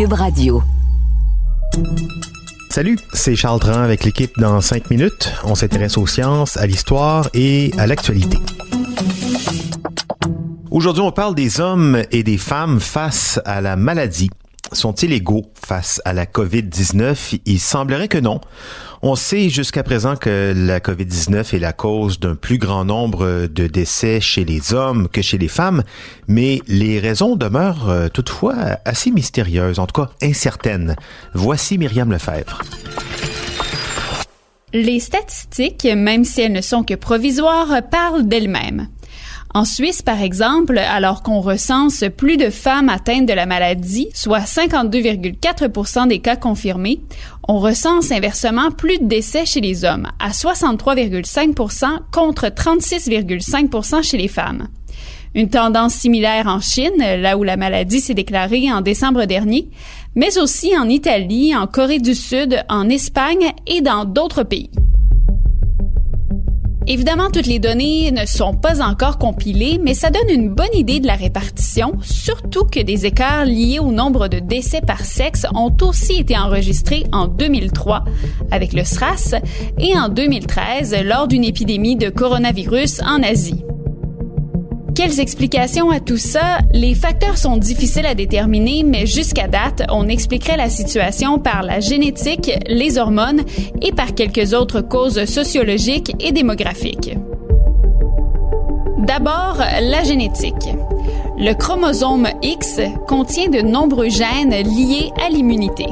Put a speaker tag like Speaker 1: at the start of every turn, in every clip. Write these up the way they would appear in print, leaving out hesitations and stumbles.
Speaker 1: Cube Radio.
Speaker 2: Salut, c'est Charles Dran avec l'équipe dans 5 minutes. On s'intéresse aux sciences, à l'histoire et à l'actualité. Aujourd'hui, on parle des hommes et des femmes face à la maladie. Sont-ils égaux face à la COVID-19? Il semblerait que non. On sait jusqu'à présent que la COVID-19 est la cause d'un plus grand nombre de décès chez les hommes que chez les femmes, mais les raisons demeurent toutefois assez mystérieuses, en tout cas incertaines. Voici Myriam Lefebvre.
Speaker 3: Les statistiques, même si elles ne sont que provisoires, parlent d'elles-mêmes. En Suisse, par exemple, alors qu'on recense plus de femmes atteintes de la maladie, soit 52,4% des cas confirmés, on recense inversement plus de décès chez les hommes, à 63,5% contre 36,5% chez les femmes. Une tendance similaire en Chine, là où la maladie s'est déclarée en décembre dernier, mais aussi en Italie, en Corée du Sud, en Espagne et dans d'autres pays. Évidemment, toutes les données ne sont pas encore compilées, mais ça donne une bonne idée de la répartition, surtout que des écarts liés au nombre de décès par sexe ont aussi été enregistrés en 2003 avec le SRAS et en 2013 lors d'une épidémie de coronavirus en Asie. Quelles explications à tout ça? Les facteurs sont difficiles à déterminer, mais jusqu'à date, on expliquerait la situation par la génétique, les hormones et par quelques autres causes sociologiques et démographiques. D'abord, la génétique. Le chromosome X contient de nombreux gènes liés à l'immunité.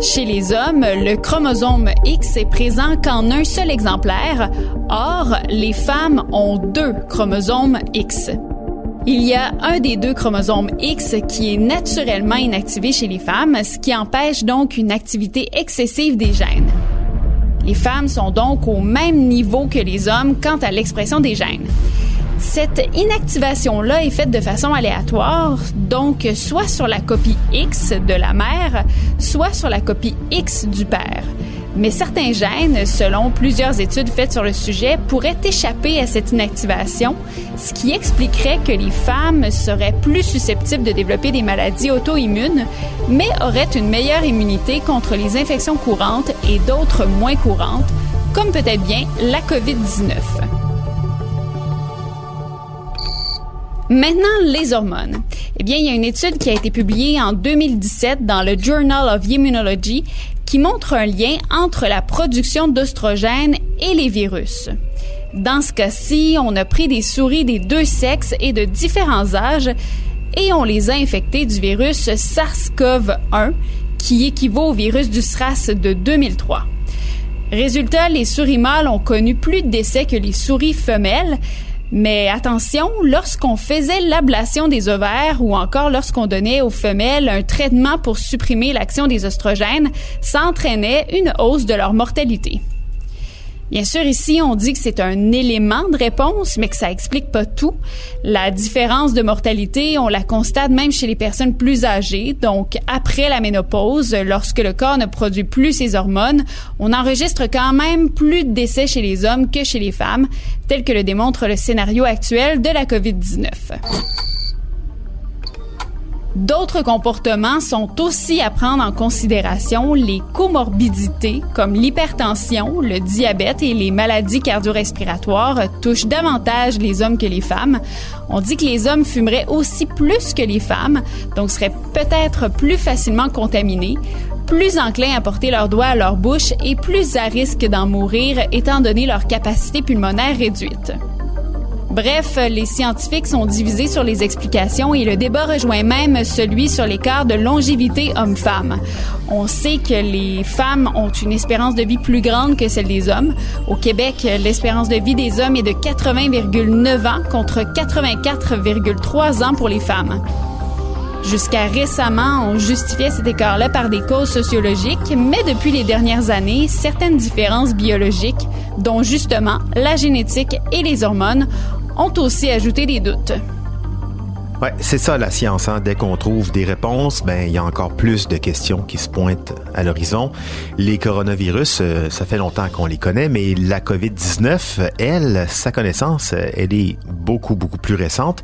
Speaker 3: Chez les hommes, le chromosome X est présent qu'en un seul exemplaire. Or, les femmes ont 2 chromosomes X. Il y a un des 2 chromosomes X qui est naturellement inactivé chez les femmes, ce qui empêche donc une activité excessive des gènes. Les femmes sont donc au même niveau que les hommes quant à l'expression des gènes. Cette inactivation-là est faite de façon aléatoire, donc soit sur la copie X de la mère, soit sur la copie X du père. Mais certains gènes, selon plusieurs études faites sur le sujet, pourraient échapper à cette inactivation, ce qui expliquerait que les femmes seraient plus susceptibles de développer des maladies auto-immunes, mais auraient une meilleure immunité contre les infections courantes et d'autres moins courantes, comme peut-être bien la COVID-19. Maintenant, les hormones. Eh bien, il y a une étude qui a été publiée en 2017 dans le Journal of Immunology qui montre un lien entre la production d'oestrogènes et les virus. Dans ce cas-ci, on a pris des souris des 2 sexes et de différents âges et on les a infectées du virus SARS-CoV-1 qui équivaut au virus du SRAS de 2003. Résultat, les souris mâles ont connu plus de décès que les souris femelles. Mais attention, lorsqu'on faisait l'ablation des ovaires ou encore lorsqu'on donnait aux femelles un traitement pour supprimer l'action des oestrogènes, ça entraînait une hausse de leur mortalité. Bien sûr, ici, on dit que c'est un élément de réponse, mais que ça explique pas tout. La différence de mortalité, on la constate même chez les personnes plus âgées, donc après la ménopause, lorsque le corps ne produit plus ses hormones, on enregistre quand même plus de décès chez les hommes que chez les femmes, tel que le démontre le scénario actuel de la COVID-19. D'autres comportements sont aussi à prendre en considération. Les comorbidités, comme l'hypertension, le diabète et les maladies cardio-respiratoires, touchent davantage les hommes que les femmes. On dit que les hommes fumeraient aussi plus que les femmes, donc seraient peut-être plus facilement contaminés, plus enclins à porter leurs doigts à leur bouche et plus à risque d'en mourir étant donné leur capacité pulmonaire réduite. Bref, les scientifiques sont divisés sur les explications et le débat rejoint même celui sur l'écart de longévité homme-femme. On sait que les femmes ont une espérance de vie plus grande que celle des hommes. Au Québec, l'espérance de vie des hommes est de 80,9 ans contre 84,3 ans pour les femmes. Jusqu'à récemment, on justifiait cet écart-là par des causes sociologiques, mais depuis les dernières années, certaines différences biologiques, dont justement la génétique et les hormones, ont aussi ajouté des doutes.
Speaker 2: Ouais, c'est ça la science, hein. Dès qu'on trouve des réponses, il y a encore plus de questions qui se pointent à l'horizon. Les coronavirus, ça fait longtemps qu'on les connaît, mais la COVID-19, elle, sa connaissance, elle est beaucoup plus récente.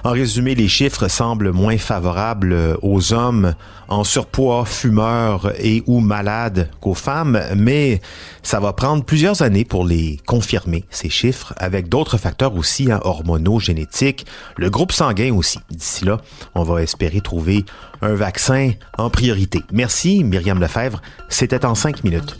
Speaker 2: En résumé, les chiffres semblent moins favorables aux hommes en surpoids, fumeurs et ou malades qu'aux femmes, mais ça va prendre plusieurs années pour les confirmer, ces chiffres, avec d'autres facteurs aussi, hein, hormonaux, génétiques, le groupe sanguin aussi. D'ici là, on va espérer trouver un vaccin en priorité. Merci, Myriam Lefebvre. C'était en 5 minutes.